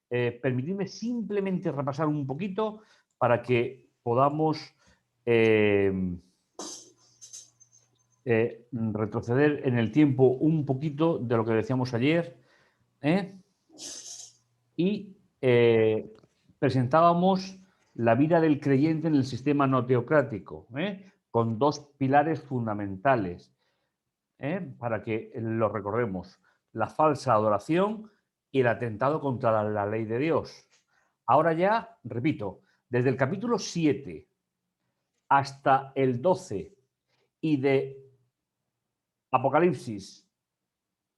permitidme simplemente repasar un poquito para que podamos retroceder en el tiempo un poquito de lo que decíamos ayer. Y presentábamos la vida del creyente en el sistema no teocrático, con dos pilares fundamentales, para que lo recordemos: la falsa adoración y el atentado contra la ley de Dios. Ahora ya, repito, desde el capítulo 7 hasta el 12 y de Apocalipsis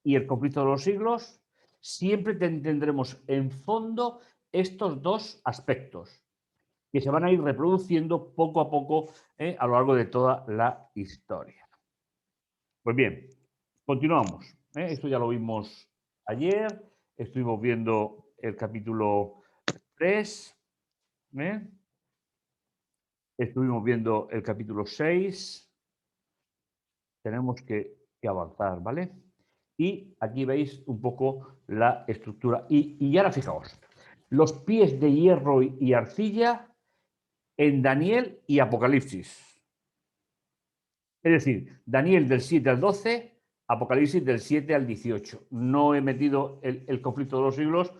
y el conflicto de los siglos, siempre tendremos en fondo estos dos aspectos que se van a ir reproduciendo poco a poco a lo largo de toda la historia. Pues bien, continuamos. Esto ya lo vimos ayer, estuvimos viendo el capítulo 3, estuvimos viendo el capítulo 6, tenemos que avanzar, ¿vale? Y aquí veis un poco la estructura. Y ahora fijaos, los pies de hierro y arcilla en Daniel y Apocalipsis. Es decir, Daniel del 7 al 12, Apocalipsis del 7 al 18. No he metido el conflicto de los siglos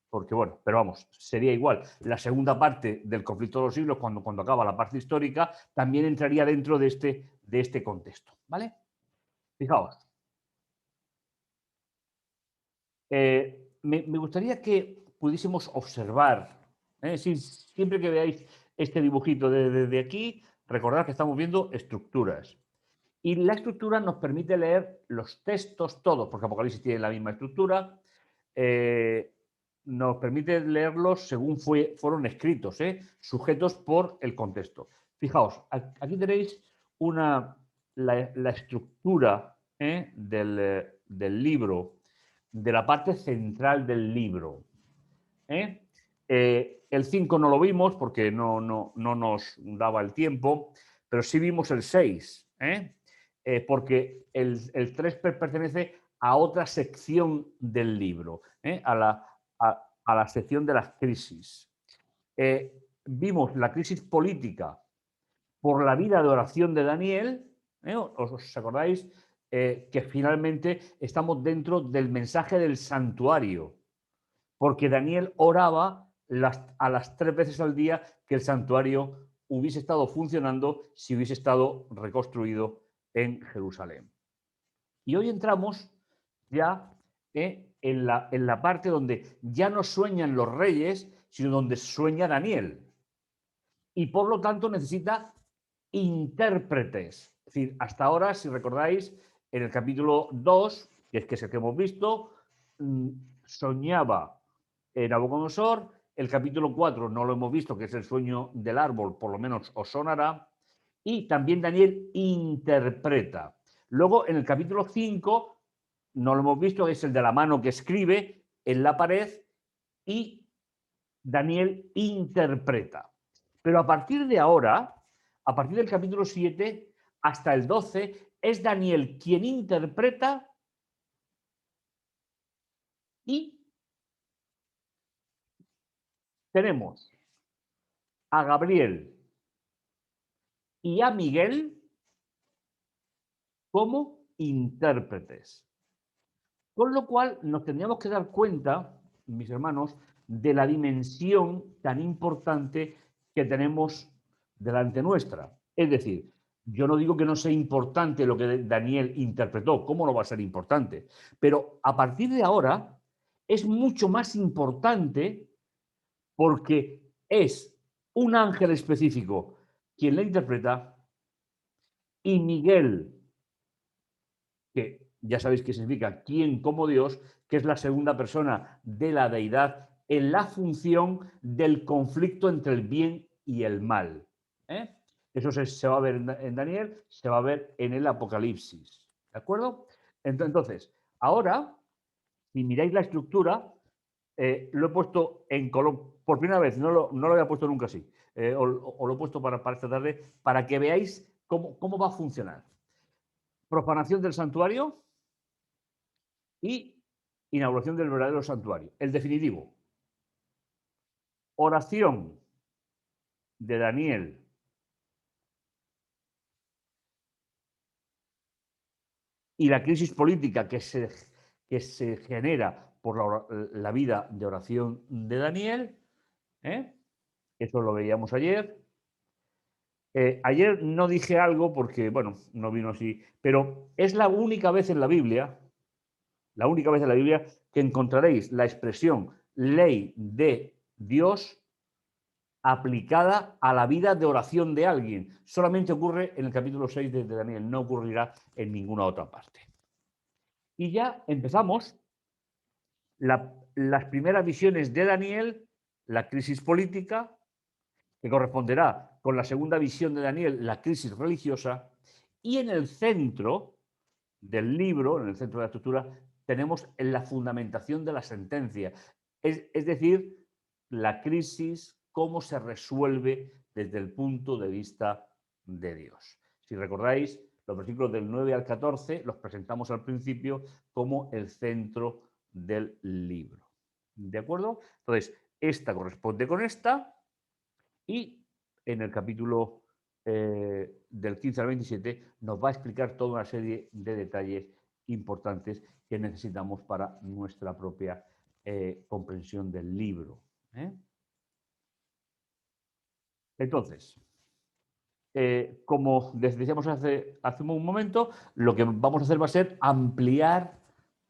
porque, bueno, pero vamos, sería igual. La segunda parte del conflicto de los siglos, cuando acaba la parte histórica, también entraría dentro de este contexto, ¿vale? Fijaos. Me gustaría que pudiésemos observar, siempre que veáis este dibujito de aquí, recordad que estamos viendo estructuras. Y la estructura nos permite leer los textos todos, porque Apocalipsis tiene la misma estructura, nos permite leerlos según fueron escritos, sujetos por el contexto. Fijaos, aquí tenéis la estructura del libro, de la parte central del libro. El 5 no lo vimos porque no nos daba el tiempo, pero sí vimos el 6, porque el 3 pertenece a otra sección del libro, a la sección de las crisis. Vimos la crisis política por la vida de oración de Daniel, ¿os acordáis? Que finalmente estamos dentro del mensaje del santuario, porque Daniel oraba a las 3 veces al día que el santuario hubiese estado funcionando si hubiese estado reconstruido en Jerusalén. Y hoy entramos ya en la parte donde ya no sueñan los reyes, sino donde sueña Daniel. Y por lo tanto necesita intérpretes. Es decir, hasta ahora, si recordáis, en el capítulo 2, que es el que hemos visto, soñaba Nabucodonosor. El capítulo 4 no lo hemos visto, que es el sueño del árbol, por lo menos os sonará. Y también Daniel interpreta. Luego, en el capítulo 5, no lo hemos visto, es el de la mano que escribe en la pared y Daniel interpreta. Pero a partir de ahora, a partir del capítulo 7 hasta el 12, es Daniel quien interpreta y tenemos a Gabriel y a Miguel como intérpretes. Con lo cual nos tendríamos que dar cuenta, mis hermanos, de la dimensión tan importante que tenemos delante nuestra. Es decir, yo no digo que no sea importante lo que Daniel interpretó, ¿cómo no va a ser importante? Pero a partir de ahora es mucho más importante porque es un ángel específico quien la interpreta y Miguel, que ya sabéis qué significa quién como Dios, que es la segunda persona de la deidad en la función del conflicto entre el bien y el mal. Eso se va a ver en Daniel, se va a ver en el Apocalipsis. ¿De acuerdo? Entonces, ahora, si miráis la estructura, lo he puesto en color, por primera vez, no lo había puesto nunca así, o lo he puesto para esta tarde, para que veáis cómo va a funcionar. Profanación del santuario y inauguración del verdadero santuario, el definitivo. oración de Daniel y la crisis política que se genera por la vida de oración de Daniel, eso lo veíamos ayer. Ayer no dije algo porque, bueno, no vino así, pero es la única vez en la Biblia que encontraréis la expresión ley de Dios aplicada a la vida de oración de alguien. Solamente ocurre en el capítulo 6 de Daniel, no ocurrirá en ninguna otra parte. Y ya empezamos las primeras visiones de Daniel, la crisis política, que corresponderá con la segunda visión de Daniel, la crisis religiosa, y en el centro del libro, en el centro de la estructura, tenemos la fundamentación de la sentencia, es decir, la crisis, cómo se resuelve desde el punto de vista de Dios. Si recordáis, los versículos del 9 al 14 los presentamos al principio como el centro del libro. ¿De acuerdo? Entonces, esta corresponde con esta y en el capítulo del 15 al 27 nos va a explicar toda una serie de detalles importantes que necesitamos para nuestra propia comprensión del libro. Entonces, como decíamos hace un momento, lo que vamos a hacer va a ser ampliar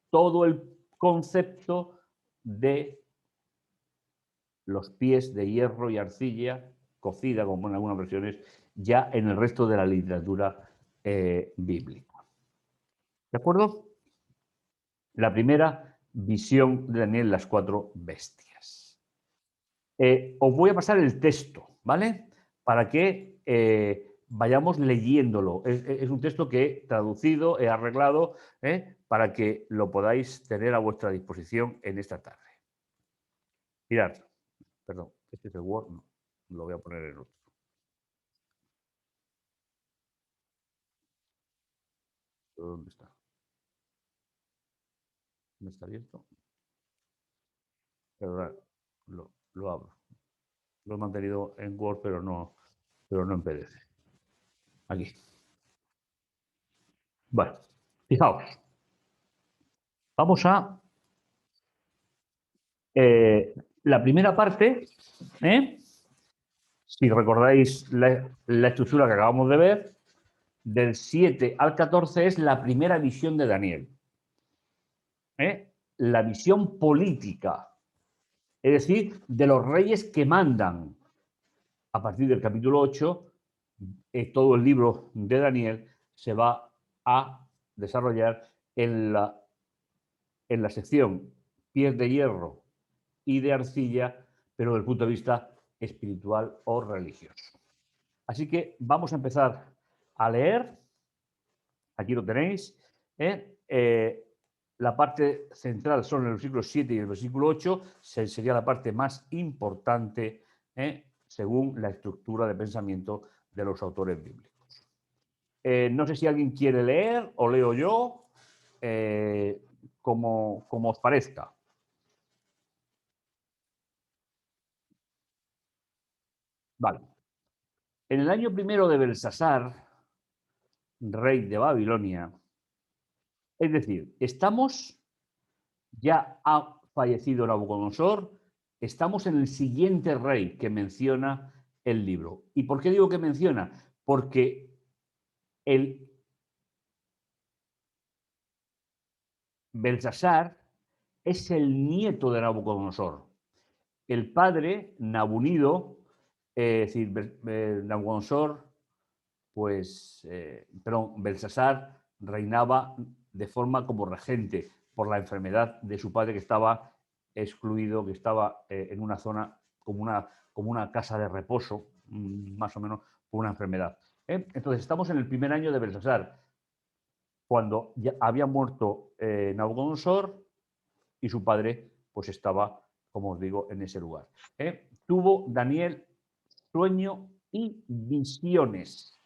todo el concepto de los pies de hierro y arcilla, cocida, como en algunas versiones, ya en el resto de la literatura bíblica. ¿De acuerdo? La primera visión de Daniel, las 4 bestias. Os voy a pasar el texto, ¿vale? Para que vayamos leyéndolo. Es un texto que he traducido, he arreglado, para que lo podáis tener a vuestra disposición en esta tarde. Mirad, perdón, este es el Word, no, lo voy a poner en otro. ¿Dónde está? ¿No está abierto? Pero lo abro. Lo he mantenido en Word, pero no en PDF. Aquí. Bueno, fijaos. Vamos a la primera parte. Si recordáis la estructura que acabamos de ver, del 7 al 14 es la primera visión de Daniel. La visión política, es decir, de los reyes que mandan. A partir del capítulo 8, todo el libro de Daniel se va a desarrollar en la sección pies de hierro y de arcilla, pero desde el punto de vista espiritual o religioso. Así que vamos a empezar a leer. Aquí lo tenéis. La parte central son el versículo 7 y el versículo 8, sería la parte más importante según la estructura de pensamiento de los autores bíblicos. No sé si alguien quiere leer o leo yo, como os parezca. Vale. En el año primero de Belsasar, rey de Babilonia, es decir, ya ha fallecido Nabucodonosor, estamos en el siguiente rey que menciona el libro. ¿Y por qué digo que menciona? Porque el Belsasar es el nieto de Nabucodonosor. El padre, Nabunido, es decir, Nabucodonosor, Belsasar reinaba de forma como regente por la enfermedad de su padre, que estaba excluido, que estaba en una zona como una casa de reposo, más o menos, por una enfermedad. Entonces, estamos en el primer año de Belsasar, cuando ya había muerto Nabucodonosor y su padre pues estaba, como os digo, en ese lugar. Tuvo Daniel sueño y visiones.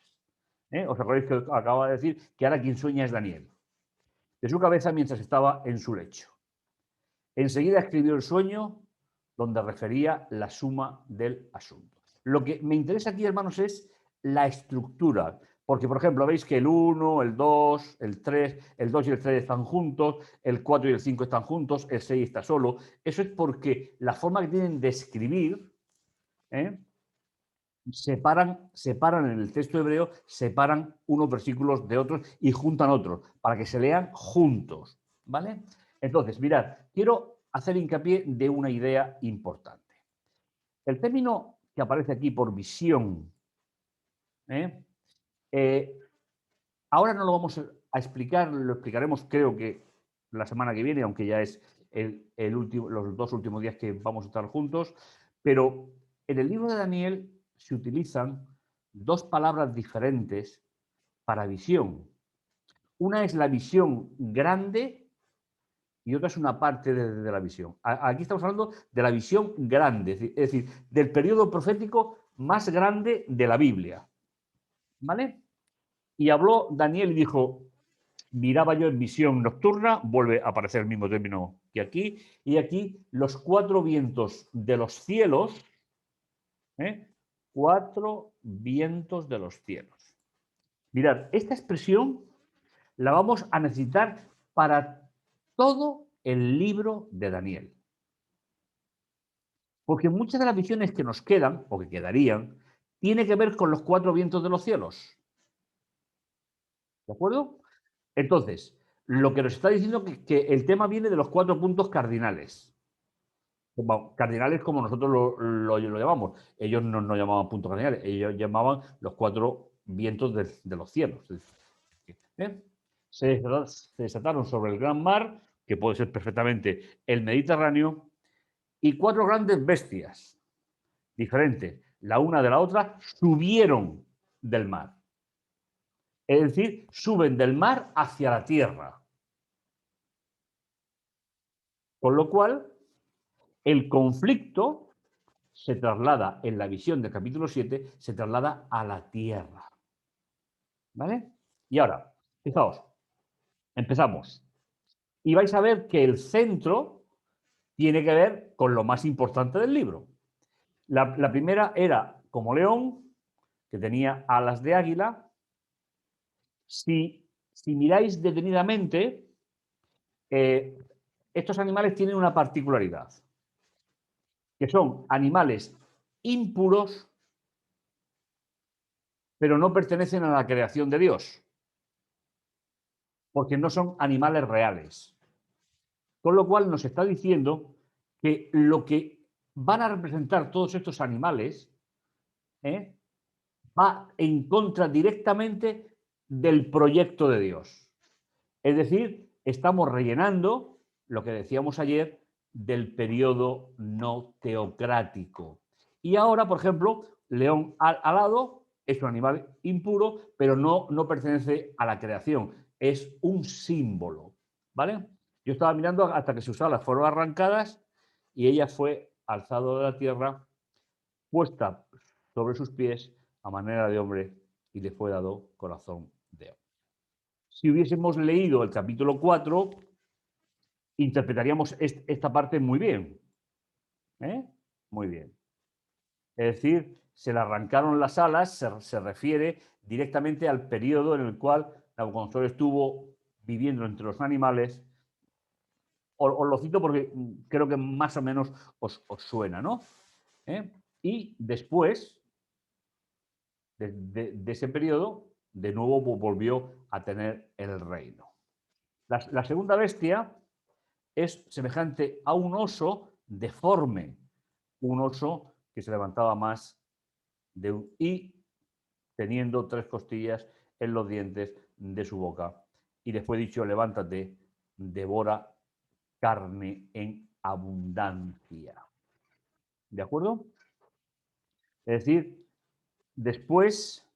Os acordáis que acaba de decir que ahora quien sueña es Daniel. De su cabeza mientras estaba en su lecho. Enseguida escribió el sueño, donde refería la suma del asunto. Lo que me interesa aquí, hermanos, es la estructura. Porque, por ejemplo, veis que el 1, el 2, el 3, el 2 y el 3 están juntos, el 4 y el 5 están juntos, el 6 está solo. Eso es porque la forma que tienen de escribir, separan en el texto hebreo, separan unos versículos de otros y juntan otros, para que se lean juntos. ¿Vale? Entonces, mirad, quiero hacer hincapié de una idea importante. El término que aparece aquí por visión, ahora no lo vamos a explicar, lo explicaremos creo que la semana que viene, aunque ya es los 2 últimos días que vamos a estar juntos, pero en el libro de Daniel se utilizan 2 palabras diferentes para visión. Una es la visión grande y otra es una parte de la visión. Aquí estamos hablando de la visión grande, es decir, del periodo profético más grande de la Biblia. ¿Vale? Y habló Daniel y dijo, miraba yo en visión nocturna, vuelve a aparecer el mismo término que aquí, y aquí los 4 vientos de los cielos, 4 vientos de los cielos. Mirad, esta expresión la vamos a necesitar para todo el libro de Daniel. Porque muchas de las visiones que nos quedan, o que quedarían, tiene que ver con los 4 vientos de los cielos. ¿De acuerdo? Entonces, lo que nos está diciendo que el tema viene de los 4 puntos cardinales. Cardinales como nosotros lo llamamos. Ellos no llamaban puntos cardinales, ellos llamaban los 4 vientos de los cielos. Se desataron sobre el gran mar, que puede ser perfectamente el Mediterráneo, y 4 grandes bestias diferentes, la una de la otra, subieron del mar. Es decir, suben del mar hacia la tierra. Con lo cual, el conflicto se traslada en la visión del capítulo 7, se traslada a la tierra. ¿Vale? Y ahora, fijaos, empezamos. Y vais a ver que el centro tiene que ver con lo más importante del libro. La primera era como león, que tenía alas de águila. Si miráis detenidamente, estos animales tienen una particularidad, que son animales impuros, pero no pertenecen a la creación de Dios, porque no son animales reales. Con lo cual nos está diciendo que lo que van a representar todos estos animales va en contra directamente del proyecto de Dios. Es decir, estamos rellenando lo que decíamos ayer del periodo no teocrático. Y ahora, por ejemplo, león alado es un animal impuro, pero no pertenece a la creación, es un símbolo. ¿Vale? Yo estaba mirando hasta que se usaban las fueron arrancadas y ella fue alzado de la tierra, puesta sobre sus pies a manera de hombre y le fue dado corazón de hombre. Si hubiésemos leído el capítulo 4, interpretaríamos esta parte muy bien. Muy bien. Es decir, se le arrancaron las alas, se refiere directamente al periodo en el cual Nabucodonosor estuvo viviendo entre los animales. Os lo cito porque creo que más o menos os suena, ¿no? Y después de ese periodo, de nuevo volvió a tener el reino. La segunda bestia es semejante a un oso deforme, un oso que se levantaba más y teniendo 3 costillas en los dientes de su boca. Y le fue dicho, levántate, devora carne en abundancia. ¿De acuerdo? Es decir, después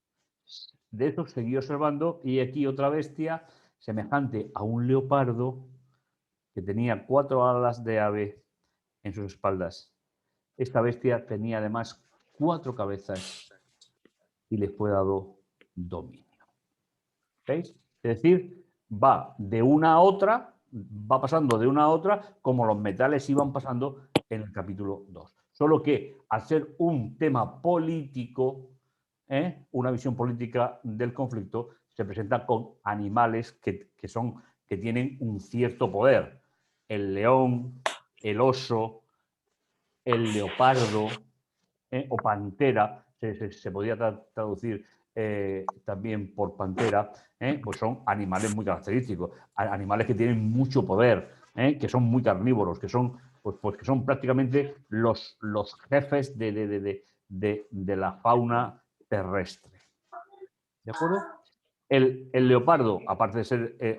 de eso seguí observando y aquí otra bestia semejante a un leopardo que tenía 4 alas de ave en sus espaldas. Esta bestia tenía además 4 cabezas y le fue dado dominio. ¿Veis? Es decir, va de una a otra, va pasando de una a otra como los metales iban pasando en el capítulo 2. Solo que al ser un tema político, una visión política del conflicto, se presenta con animales que tienen un cierto poder. El león, el oso, el leopardo o pantera, se podría traducir también por pantera, pues son animales muy característicos, animales que tienen mucho poder, que son muy carnívoros, que son, pues que son prácticamente los jefes de la fauna terrestre. ¿De acuerdo? El leopardo, aparte de ser,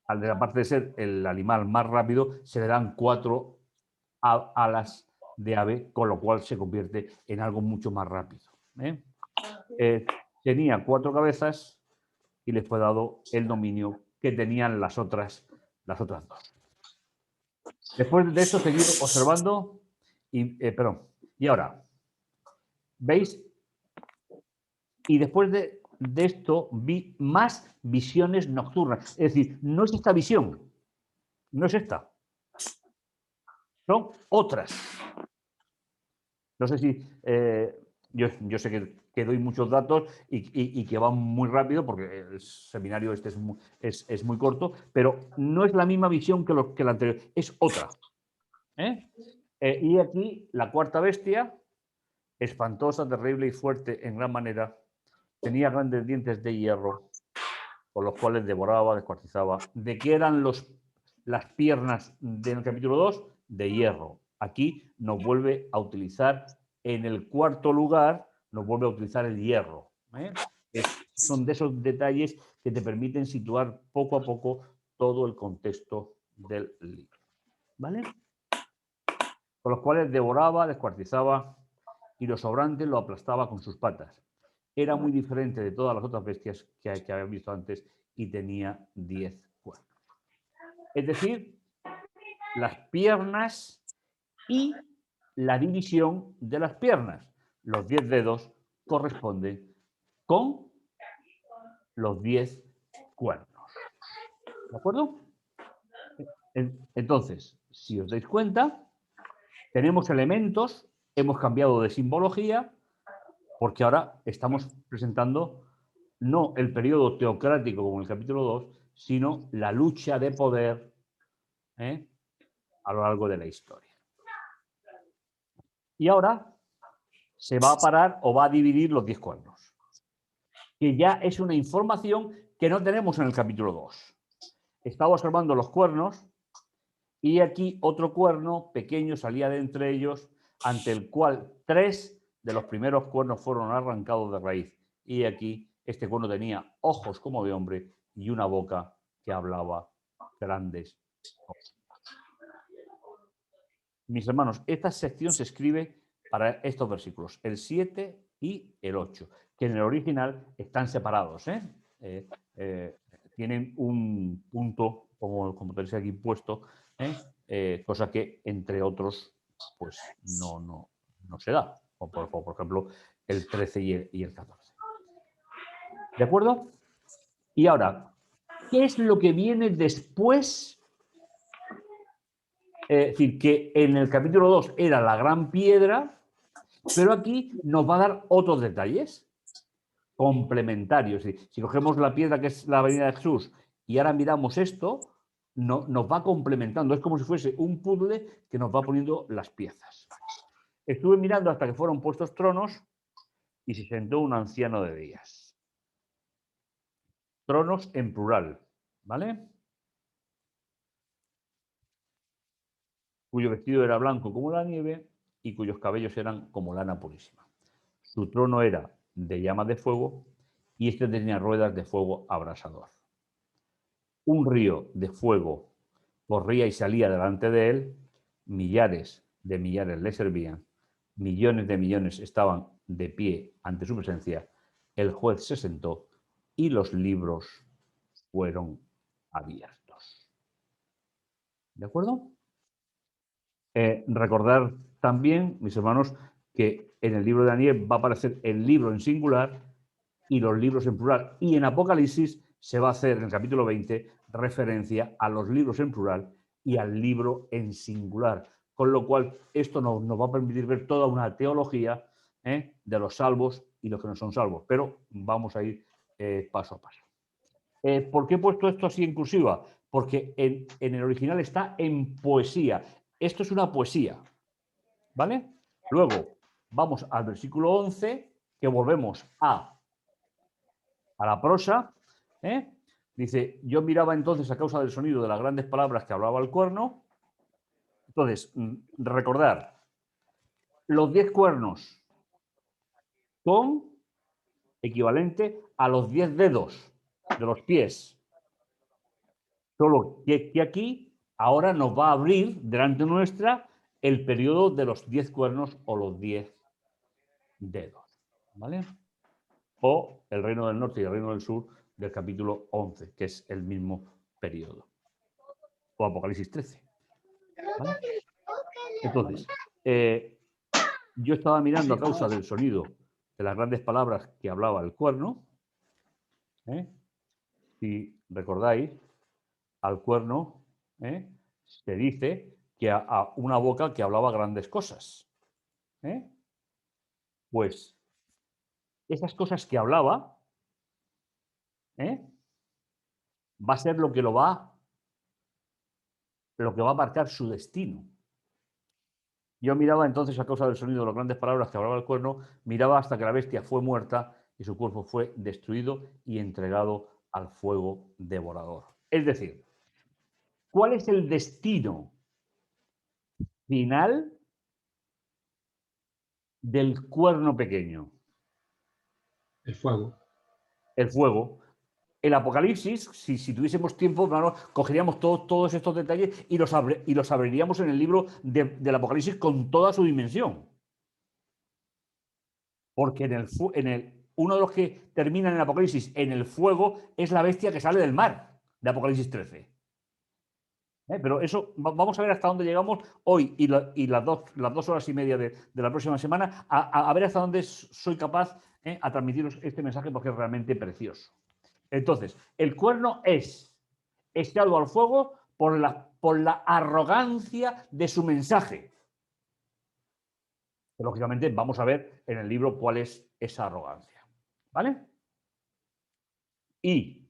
aparte de ser el animal más rápido, se le dan 4 alas de ave, con lo cual se convierte en algo mucho más rápido. Tenía 4 cabezas y les fue dado el dominio que tenían las otras 2. Después de esto, seguir observando y ahora, ¿veis? Y después de esto vi más visiones nocturnas. Es decir, no es esta visión, no es esta. Son otras. No sé si... yo sé que doy muchos datos y que van muy rápido porque el seminario este es muy corto, pero no es la misma visión que la anterior, es otra. Y aquí la cuarta bestia, espantosa, terrible y fuerte en gran manera, tenía grandes dientes de hierro, con los cuales devoraba, descuartizaba. ¿De qué eran las piernas del capítulo 2? De hierro. Aquí nos vuelve a utilizar, en el cuarto lugar, nos vuelve a utilizar el hierro. Son de esos detalles que te permiten situar poco a poco todo el contexto del libro. ¿Vale? Con los cuales devoraba, descuartizaba y lo sobrante lo aplastaba con sus patas. Era muy diferente de todas las otras bestias que habían visto antes y tenía 10 cuernos. Es decir, las piernas y la división de las piernas. Los 10 dedos corresponden con los 10 cuernos. ¿De acuerdo? Entonces, si os dais cuenta, tenemos elementos, hemos cambiado de simbología, porque ahora estamos presentando no el periodo teocrático como en el capítulo 2, sino la lucha de poder a lo largo de la historia. Y ahora se va a parar o va a dividir los 10 cuernos, que ya es una información que no tenemos en el capítulo 2. Estaba observando los cuernos y aquí otro cuerno pequeño salía de entre ellos, ante el cual 3 de los primeros cuernos fueron arrancados de raíz. Y aquí este cuerno tenía ojos como de hombre y una boca que hablaba grandes cosas. Mis hermanos, esta sección se escribe para estos versículos, el 7 y el 8, que en el original están separados. Tienen un punto, como tenéis aquí puesto, cosa que entre otros pues no se da. O por ejemplo, el 13 y el 14. ¿De acuerdo? Y ahora, ¿qué es lo que viene después? Es decir, que en el capítulo 2 era la gran piedra, pero aquí nos va a dar otros detalles complementarios. Es decir, si cogemos la piedra que es la venida de Jesús y ahora miramos esto, nos va complementando. Es como si fuese un puzzle que nos va poniendo las piezas. Estuve mirando hasta que fueron puestos tronos y se sentó un anciano de días. Tronos en plural, ¿vale? Cuyo vestido era blanco como la nieve y cuyos cabellos eran como lana purísima. Su trono era de llama de fuego y este tenía ruedas de fuego abrasador. Un río de fuego corría y salía delante de él, millares de millares le servían, millones de millones estaban de pie ante su presencia, el juez se sentó y los libros fueron abiertos. ¿De acuerdo? Recordar también, mis hermanos, que en el libro de Daniel va a aparecer el libro en singular y los libros en plural. Y en Apocalipsis se va a hacer, en el capítulo 20, referencia a los libros en plural y al libro en singular. Con lo cual, esto nos va a permitir ver toda una teología de los salvos y los que no son salvos. Pero vamos a ir paso a paso. ¿Por qué he puesto esto así en cursiva? Porque en el original está en poesía. Esto es una poesía, ¿vale? Luego, vamos al versículo 11, que volvemos a la prosa. Dice, yo miraba entonces a causa del sonido de las grandes palabras que hablaba el cuerno. Entonces, recordar, los 10 cuernos son equivalente a los 10 dedos de los pies. Solo que aquí ahora nos va a abrir delante nuestra el periodo de los 10 cuernos o los 10 dedos. ¿Vale? O el reino del norte y el reino del sur del capítulo 11, que es el mismo periodo. O Apocalipsis 13. ¿Vale? Entonces, yo estaba mirando a causa del sonido de las grandes palabras que hablaba el cuerno. Si recordáis, al cuerno se dice que a una boca que hablaba grandes cosas. Pues esas cosas que hablaba va a ser lo que va a marcar su destino. Yo miraba entonces, a causa del sonido de las grandes palabras que hablaba el cuerno, miraba hasta que la bestia fue muerta y su cuerpo fue destruido y entregado al fuego devorador. Es decir, ¿cuál es el destino final del cuerno pequeño? El fuego. El fuego. El Apocalipsis, si tuviésemos tiempo, claro, cogeríamos todos estos detalles y los abriríamos en el libro del Apocalipsis con toda su dimensión. Porque uno de los que termina en el Apocalipsis en el fuego es la bestia que sale del mar, de Apocalipsis 13. Pero eso, vamos a ver hasta dónde llegamos hoy y las 2 horas y media de la próxima semana, a ver hasta dónde soy capaz a transmitiros este mensaje, porque es realmente precioso. Entonces, el cuerno es echado al fuego por la arrogancia de su mensaje. Lógicamente, vamos a ver en el libro cuál es esa arrogancia. ¿Vale? Y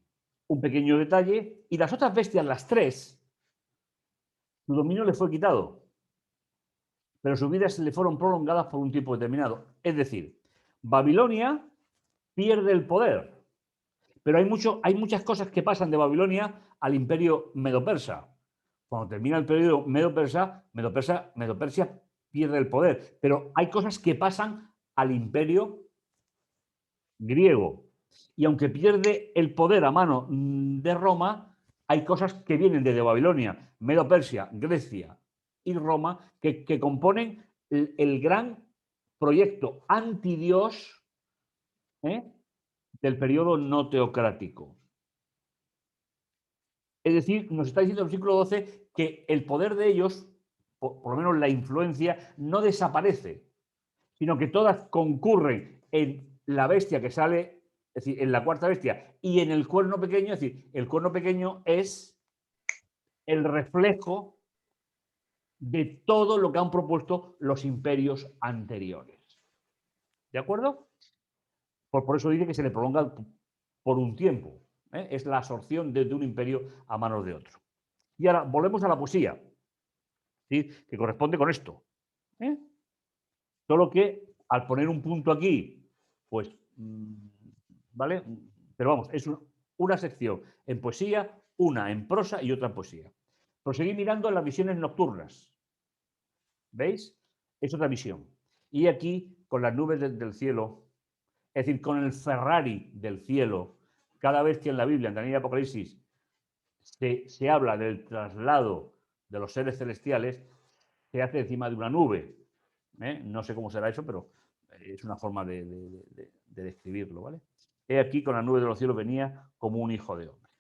un pequeño detalle, y las otras bestias, las 3, su dominio le fue quitado, pero sus vidas le fueron prolongadas por un tiempo determinado. Es decir, Babilonia pierde el poder, pero hay muchas cosas que pasan de Babilonia al imperio medo-persa. Cuando termina el periodo medo-persa, Medo-Persia pierde el poder, pero hay cosas que pasan al imperio griego. Y aunque pierde el poder a mano de Roma, hay cosas que vienen desde Babilonia, Medo-Persia, Grecia y Roma que componen el gran proyecto antidios del periodo no teocrático. Es decir, nos está diciendo el versículo 12 que el poder de ellos, por lo menos la influencia, no desaparece, sino que todas concurren en la bestia que sale, es decir, en la cuarta bestia y en el cuerno pequeño. Es decir, el cuerno pequeño es el reflejo de todo lo que han propuesto los imperios anteriores. ¿De acuerdo? Por eso dice que se le prolonga por un tiempo. Es la absorción de un imperio a manos de otro. Y ahora volvemos a la poesía, ¿sí? Que corresponde con esto. Solo que al poner un punto aquí, pues, ¿vale? Pero vamos, es una sección en poesía, una en prosa y otra en poesía. Proseguí mirando en las visiones nocturnas. ¿Veis? Es otra visión. Y aquí, con las nubes del cielo, es decir, con el Ferrari del cielo, cada vez que en la Biblia, en Daniel y Apocalipsis, se habla del traslado de los seres celestiales, se hace encima de una nube. No sé cómo será eso, pero es una forma de describirlo, ¿vale? He aquí, con la nube de los cielos venía como un hijo de hombre.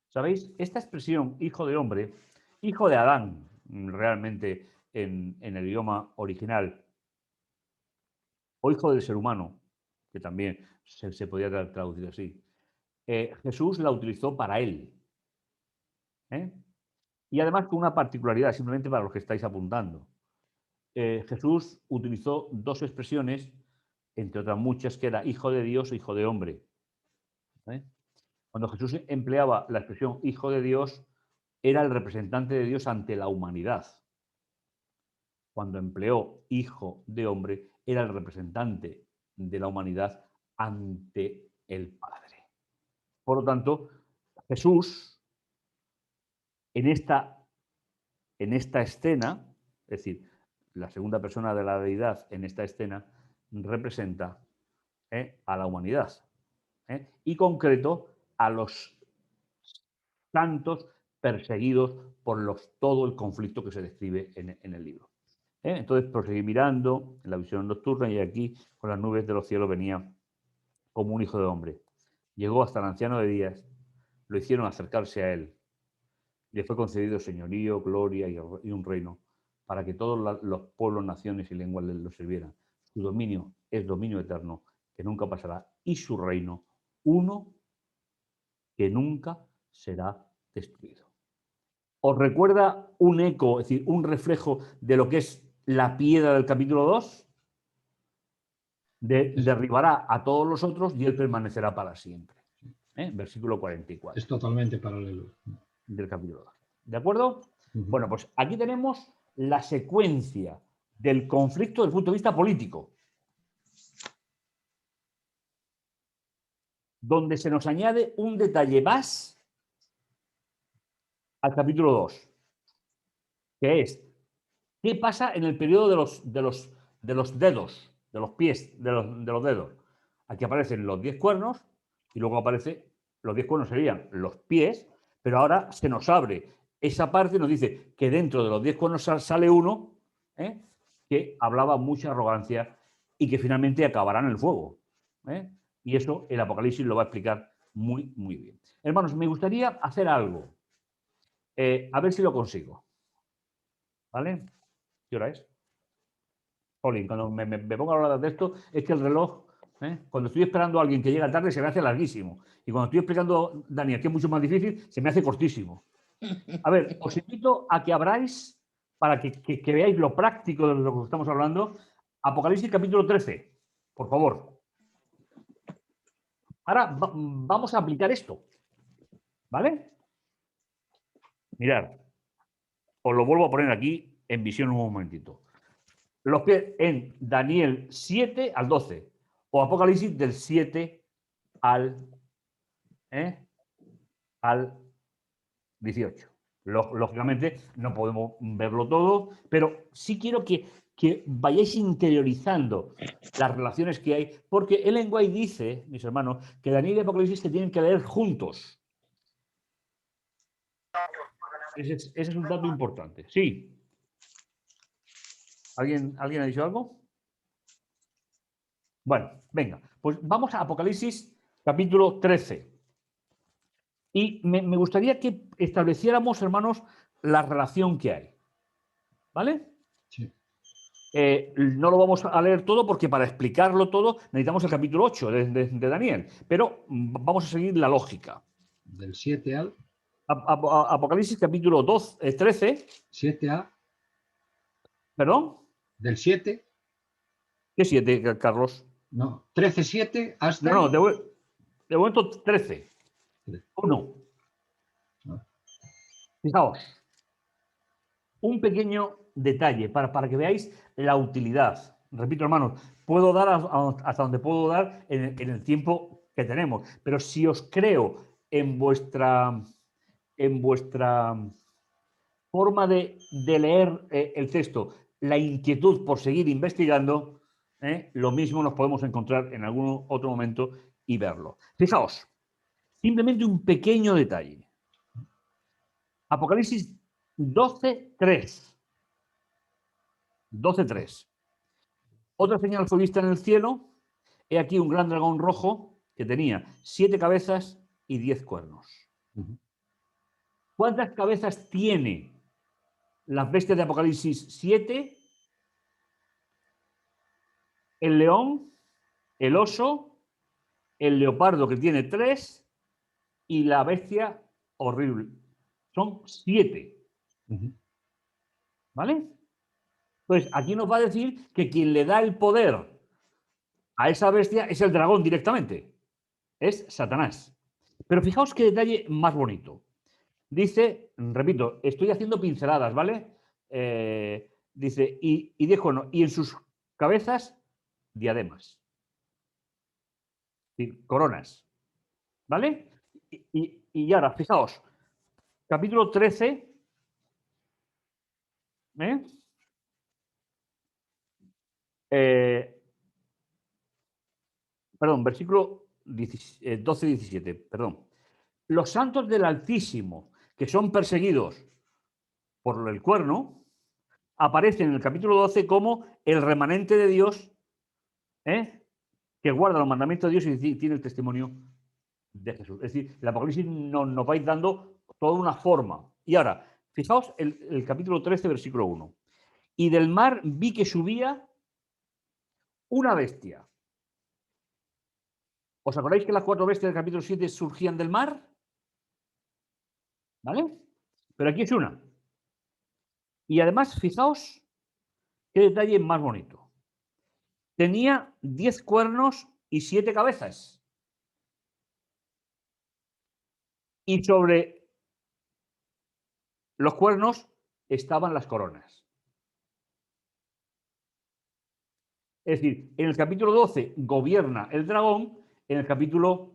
¿Sabéis? Esta expresión, hijo de hombre, hijo de Adán, realmente en el idioma original, o hijo del ser humano, que también se podría traducir así, Jesús la utilizó para él. ¿eh? Y además con una particularidad, simplemente para los que estáis apuntando. Jesús utilizó dos expresiones, entre otras muchas, que era hijo de Dios o hijo de hombre. ¿eh? Cuando Jesús empleaba la expresión hijo de Dios, era el representante de Dios ante la humanidad. Cuando empleó hijo de hombre, era el representante de la humanidad ante el Padre. Por lo tanto, Jesús, en esta escena, es decir, la segunda persona de la deidad en esta escena, representa a la humanidad. Y concreto a los santos perseguidos por todo el conflicto que se describe en el libro. Entonces proseguí mirando en la visión nocturna y aquí con las nubes de los cielos venía como un hijo de hombre. Llegó hasta el anciano de días, lo hicieron acercarse a él. Le fue concedido señorío, gloria y un reino para que todos los pueblos, naciones y lenguas lo sirvieran. Su dominio es dominio eterno que nunca pasará y su reino uno que nunca será destruido. ¿Os recuerda un eco, es decir, un reflejo de lo que es la piedra del capítulo 2? Derribará a todos los otros y él permanecerá para siempre. Versículo 44. Es totalmente paralelo. Del capítulo 2. ¿De acuerdo? Bueno, pues aquí tenemos la secuencia del conflicto desde el punto de vista político, donde se nos añade un detalle más al capítulo 2, que es qué pasa en el periodo de los dedos, de los pies, de los dedos. Aquí aparecen los 10 cuernos y luego aparece, los 10 cuernos serían los pies, pero ahora se nos abre esa parte y nos dice que dentro de los 10 cuernos sale uno que hablaba mucha arrogancia y que finalmente acabará en el fuego. Y eso el Apocalipsis lo va a explicar muy, muy bien. Hermanos, me gustaría hacer algo. A ver si lo consigo. ¿Vale? ¿Qué hora es? Jolín, cuando me pongo a hablar de esto, es que el reloj, cuando estoy esperando a alguien que llega tarde, se me hace larguísimo. Y cuando estoy explicando, Daniel, que es mucho más difícil, se me hace cortísimo. A ver, os invito a que abráis, para que veáis lo práctico de lo que estamos hablando, Apocalipsis capítulo 13, por favor. Ahora vamos a aplicar esto, ¿vale? Mirad, os lo vuelvo a poner aquí en visión un momentito. Los pies en Daniel 7 al 12 o Apocalipsis del 7 al 18. Lógicamente no podemos verlo todo, pero sí quiero que vayáis interiorizando las relaciones que hay, porque Ellen White dice, mis hermanos, que Daniel y Apocalipsis se tienen que leer juntos. Ese es un dato importante. Sí. ¿Alguien ha dicho algo? Bueno, venga, pues vamos a Apocalipsis capítulo 13. Y me gustaría que estableciéramos, hermanos, la relación que hay. ¿Vale? Sí. No lo vamos a leer todo porque para explicarlo todo necesitamos el capítulo 8 de Daniel. Pero vamos a seguir la lógica. Del 7 al... Apocalipsis capítulo 13. 7A. ¿Perdón? Del 7. ¿Qué 7, Carlos? No, 13-7 hasta... No, de momento 13. 1. Fijaos, un pequeño detalle para que veáis la utilidad. Repito, hermanos, puedo dar hasta donde puedo dar en el tiempo que tenemos, pero si os creo en vuestra forma de leer el texto la inquietud por seguir investigando, lo mismo nos podemos encontrar en algún otro momento y verlo. Fijaos, simplemente un pequeño detalle. Apocalipsis 12:3. 12:3. Otra señal fue vista en el cielo. He aquí un gran dragón rojo que tenía 7 cabezas y 10 cuernos. ¿Cuántas cabezas tiene las bestias de Apocalipsis 7? El león, el oso, el leopardo que tiene 3 y la bestia horrible son 7. ¿Vale? Entonces, aquí nos va a decir que quien le da el poder a esa bestia es el dragón directamente. Es Satanás. Pero fijaos qué detalle más bonito. Dice, repito, estoy haciendo pinceladas, ¿vale? Dice, y dijo, no, y en sus cabezas, diademas. Coronas. ¿Vale? Y ahora, fijaos, capítulo 13. Perdón, versículo 12-17, perdón. Los santos del Altísimo, que son perseguidos por el cuerno, aparecen en el capítulo 12 como el remanente de Dios, que guarda los mandamientos de Dios y tiene el testimonio de Jesús. Es decir, el Apocalipsis nos va a ir dando toda una forma. Y ahora, fijaos el capítulo 13, versículo 1. Y del mar vi que subía una bestia. ¿Os acordáis que las 4 bestias del capítulo 7 surgían del mar? ¿Vale? Pero aquí es una. Y además, fijaos qué detalle más bonito. Tenía 10 cuernos y 7 cabezas. Y sobre los cuernos estaban las coronas. Es decir, en el capítulo 12 gobierna el dragón, en el capítulo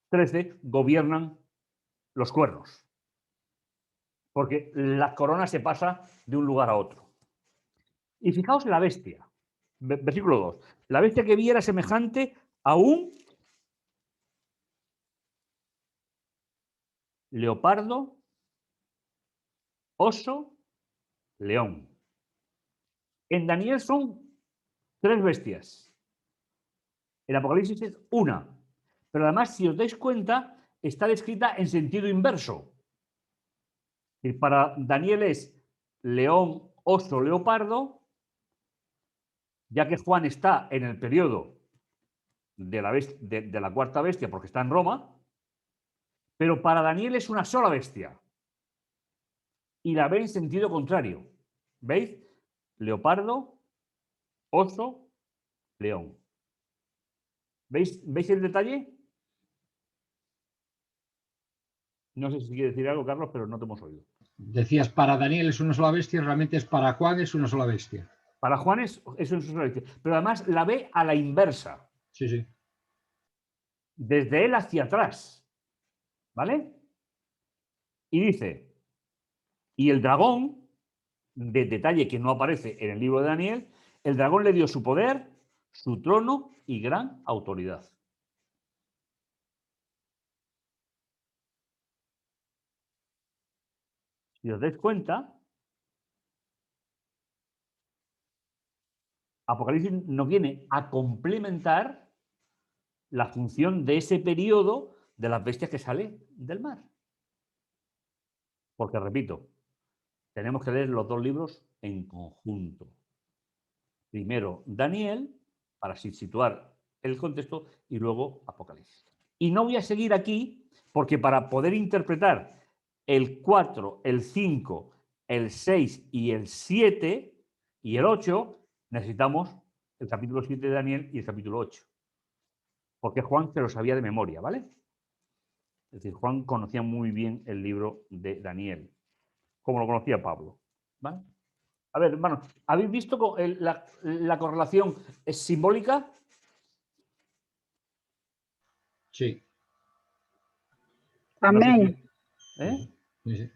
13 gobiernan los cuernos. Porque la corona se pasa de un lugar a otro. Y fijaos la bestia. Versículo 2. La bestia que vi era semejante a un leopardo, oso, león. En Daniel son 3 bestias. En Apocalipsis es una. Pero además, si os dais cuenta, está descrita en sentido inverso. Y para Daniel es león, oso, leopardo, ya que Juan está en el periodo de la cuarta bestia porque está en Roma, pero para Daniel es una sola bestia. Y la ve en sentido contrario. ¿Veis? Leopardo, oso, león. ¿Veis el detalle? No sé si quiere decir algo, Carlos, pero no te hemos oído. Decías, para Daniel es una sola bestia, realmente es para Juan es una sola bestia. Para Juan es una sola bestia. Pero además la ve a la inversa. Sí, sí. Desde él hacia atrás. ¿Vale? Y dice, y el dragón, de detalle que no aparece en el libro de Daniel, el dragón le dio su poder, su trono y gran autoridad. Si os dais cuenta, Apocalipsis nos viene a complementar la función de ese periodo de las bestias que sale del mar. Porque, repito, tenemos que leer los 2 libros en conjunto. Primero Daniel, para situar el contexto, y luego Apocalipsis. Y no voy a seguir aquí, porque para poder interpretar el 4, el 5, el 6 y el 7 y el 8, necesitamos el capítulo 7 de Daniel y el capítulo 8. Porque Juan se lo sabía de memoria, ¿vale? Es decir, Juan conocía muy bien el libro de Daniel, como lo conocía Pablo. ¿Vale? A ver, hermano, ¿habéis visto la correlación es simbólica? Sí. Amén. ¿Eh? Sí, sí.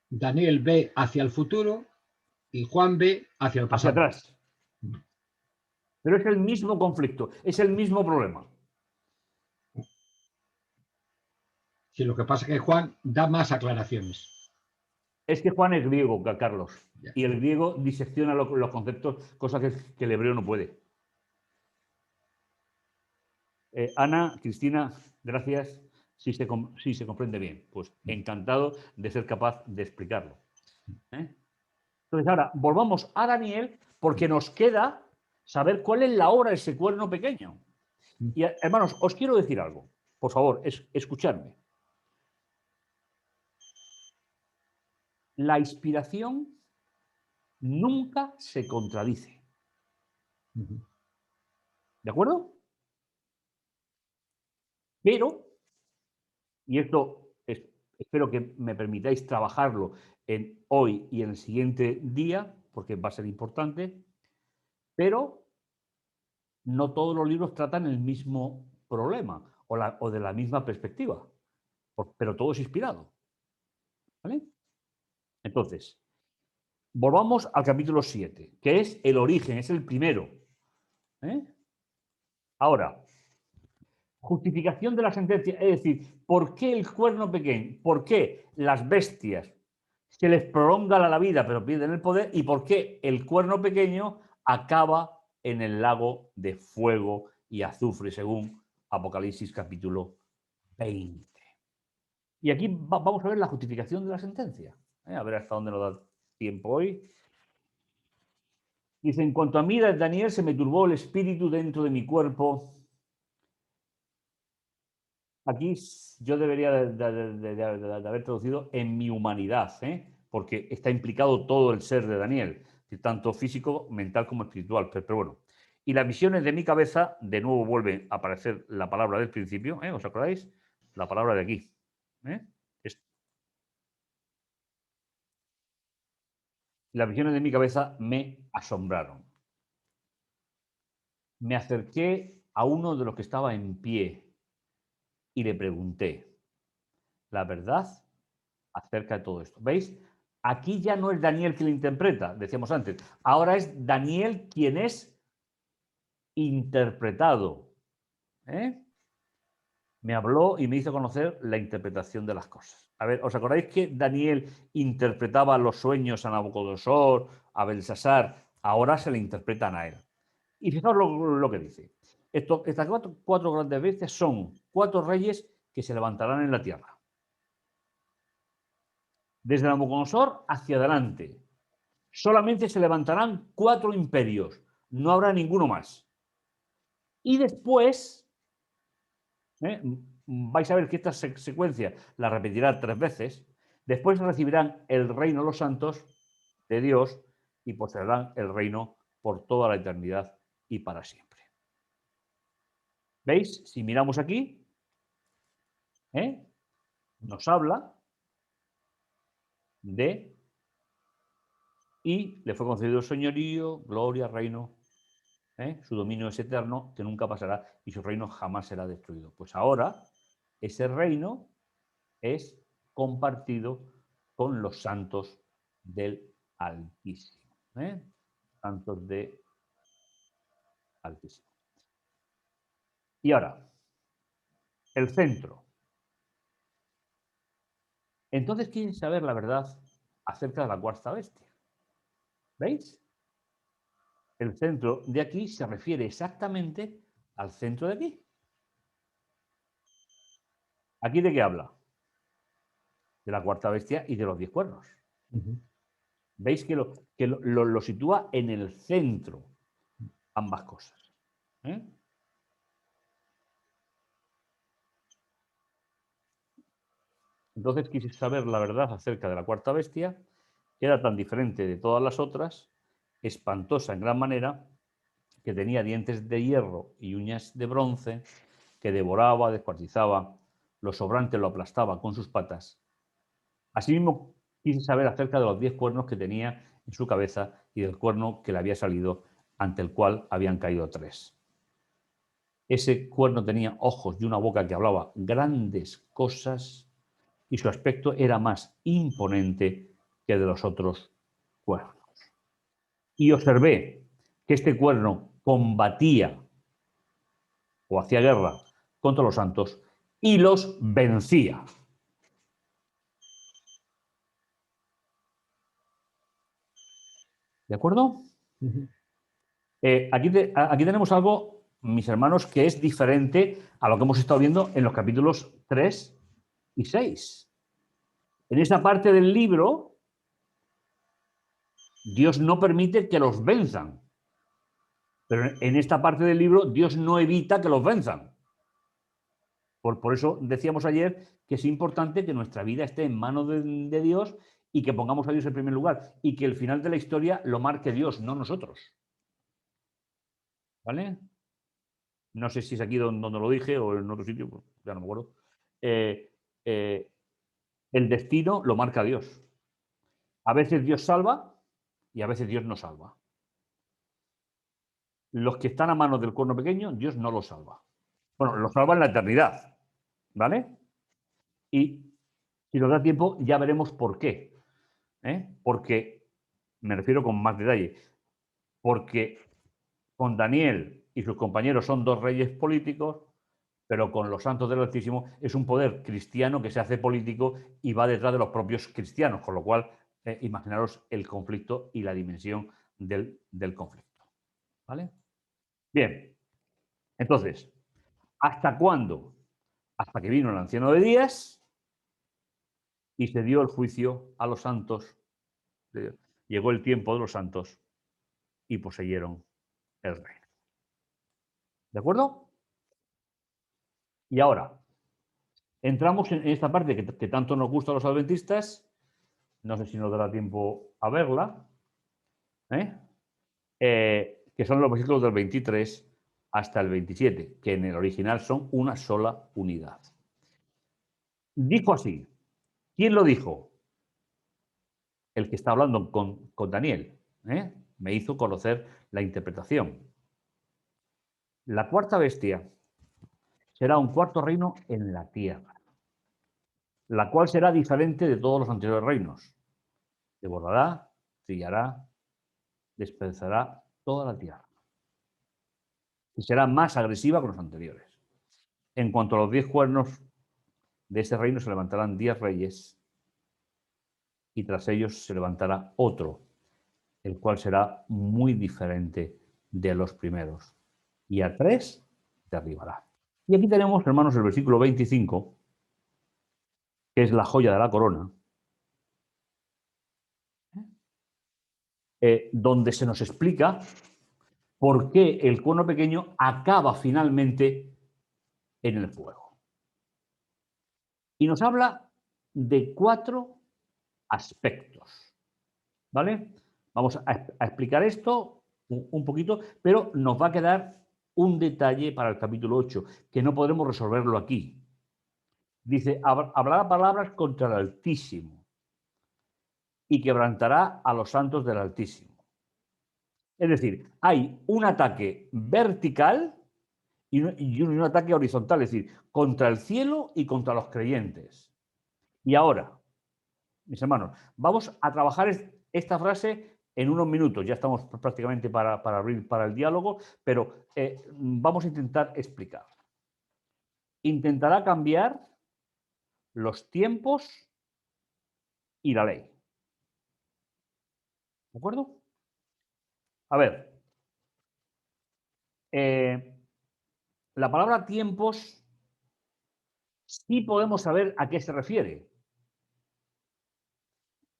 Daniel ve hacia el futuro y Juan ve hacia el Hacia pasado. atrás. Pero es el mismo conflicto, es el mismo problema. Sí, lo que pasa es que Juan da más aclaraciones. Es que Juan es griego, Carlos, Ya. y el griego disecciona los conceptos, cosa que el hebreo no puede. Ana, Cristina, gracias. Si se comprende bien, pues encantado de ser capaz de explicarlo. Entonces, ahora volvamos a Daniel, porque nos queda saber cuál es la obra de ese cuerno pequeño. Y hermanos, os quiero decir algo. Por favor, escuchadme. la inspiración nunca se contradice. ¿De acuerdo? Pero, y esto espero que me permitáis trabajarlo en hoy y en el siguiente día, porque va a ser importante, pero no todos los libros tratan el mismo problema o de la misma perspectiva, pero todo es inspirado. ¿Vale? Entonces, volvamos al capítulo 7, que es el origen, es el primero. Ahora, justificación de la sentencia, es decir, ¿por qué el cuerno pequeño? ¿Por qué las bestias se les prolonga la vida pero pierden el poder? ¿Y por qué el cuerno pequeño acaba en el lago de fuego y azufre, según Apocalipsis capítulo 20? Y aquí vamos a ver la justificación de la sentencia. A ver hasta dónde nos da tiempo hoy. Dice, en cuanto a mí, Daniel, se me turbó el espíritu dentro de mi cuerpo. Aquí yo debería de haber traducido en mi humanidad, porque está implicado todo el ser de Daniel, tanto físico, mental como espiritual. Pero bueno. Y las visiones de mi cabeza, de nuevo vuelve a aparecer la palabra del principio, ¿os acordáis? La palabra de aquí. Las visiones de mi cabeza me asombraron. Me acerqué a uno de los que estaba en pie y le pregunté la verdad acerca de todo esto. ¿Veis? Aquí ya no es Daniel quien lo interpreta, decíamos antes. Ahora es Daniel quien es interpretado. Me habló y me hizo conocer la interpretación de las cosas. A ver, ¿os acordáis que Daniel interpretaba los sueños a Nabucodonosor, a Belsasar? Ahora se le interpretan a él. Y fijaos lo que dice. Estas cuatro grandes bestias son 4 reyes que se levantarán en la tierra. Desde Nabucodonosor hacia adelante. Solamente se levantarán 4 imperios. No habrá ninguno más. Y después, vais a ver que esta secuencia la repetirá 3 veces. Después recibirán el reino los santos de Dios y poseerán el reino por toda la eternidad y para siempre. ¿Veis? Si miramos aquí, nos habla de y le fue concedido señorío, gloria, reino. Su dominio es eterno, que nunca pasará, y su reino jamás será destruido. Pues ahora ese reino es compartido con los santos del Altísimo. Santos del Altísimo. Y ahora, el centro. Entonces quieren saber la verdad acerca de la cuarta bestia. ¿Veis? El centro de aquí se refiere exactamente al centro de aquí. ¿Aquí de qué habla? De la cuarta bestia y de los 10 cuernos. ¿Veis que lo sitúa en el centro ambas cosas? Entonces quise saber la verdad acerca de la cuarta bestia, que era tan diferente de todas las otras, espantosa en gran manera, que tenía dientes de hierro y uñas de bronce, que devoraba, descuartizaba, lo sobrante lo aplastaba con sus patas. Asimismo, quise saber acerca de los 10 cuernos que tenía en su cabeza y del cuerno que le había salido, ante el cual habían caído 3. Ese cuerno tenía ojos y una boca que hablaba grandes cosas y su aspecto era más imponente que de los otros cuernos. Y observé que este cuerno combatía o hacía guerra contra los santos y los vencía. ¿De acuerdo? Aquí tenemos algo, mis hermanos, que es diferente a lo que hemos estado viendo en los capítulos 3 y 6. En esta parte del libro, Dios no permite que los venzan. Pero en esta parte del libro, Dios no evita que los venzan. Por eso decíamos ayer que es importante que nuestra vida esté en manos de Dios y que pongamos a Dios en primer lugar y que el final de la historia lo marque Dios, no nosotros. ¿Vale? No sé si es aquí donde lo dije o en otro sitio, pues, ya no me acuerdo. Eh, eh, el destino lo marca Dios. A veces Dios salva y a veces Dios no salva. Los que están a manos del cuerno pequeño, Dios no los salva. Bueno, los salva en la eternidad, ¿vale? Y si nos da tiempo, ya veremos por qué. Porque, me refiero con más detalle, porque con Daniel y sus compañeros son dos reyes políticos, pero con los santos del Altísimo es un poder cristiano que se hace político y va detrás de los propios cristianos, con lo cual imaginaros el conflicto y la dimensión del conflicto. ¿Vale? Bien, entonces, ¿hasta cuándo? Hasta que vino el anciano de días y se dio el juicio a los santos. Llegó el tiempo de los santos y poseyeron el reino. ¿De acuerdo? Y ahora, entramos en esta parte que tanto nos gusta a los adventistas. No sé si nos dará tiempo a verla. Que son los versículos del 23 hasta el 27, que en el original son una sola unidad. Dijo así. ¿Quién lo dijo? El que está hablando con Daniel. Me hizo conocer la interpretación. La cuarta bestia será un cuarto reino en la tierra, la cual será diferente de todos los anteriores reinos. Devorará, trillará, despedazará toda la tierra. Y será más agresiva que los anteriores. En cuanto a los 10 cuernos, de ese reino se levantarán 10 reyes y tras ellos se levantará otro, el cual será muy diferente de los primeros. Y a 3 derribará. Y aquí tenemos, hermanos, el versículo 25, que es la joya de la corona, donde se nos explica por qué el cuerno pequeño acaba finalmente en el fuego. Y nos habla de 4 aspectos. ¿Vale? Vamos a explicar esto un poquito, pero nos va a quedar un detalle para el capítulo 8, que no podremos resolverlo aquí. Dice, hablará palabras contra el Altísimo y quebrantará a los santos del Altísimo. Es decir, hay un ataque vertical y un ataque horizontal, es decir, contra el cielo y contra los creyentes. Y ahora, mis hermanos, vamos a trabajar esta frase en unos minutos. Ya estamos prácticamente para abrir para el diálogo, pero vamos a intentar explicar. Intentará cambiar los tiempos y la ley. ¿De acuerdo? A ver, la palabra tiempos sí podemos saber a qué se refiere.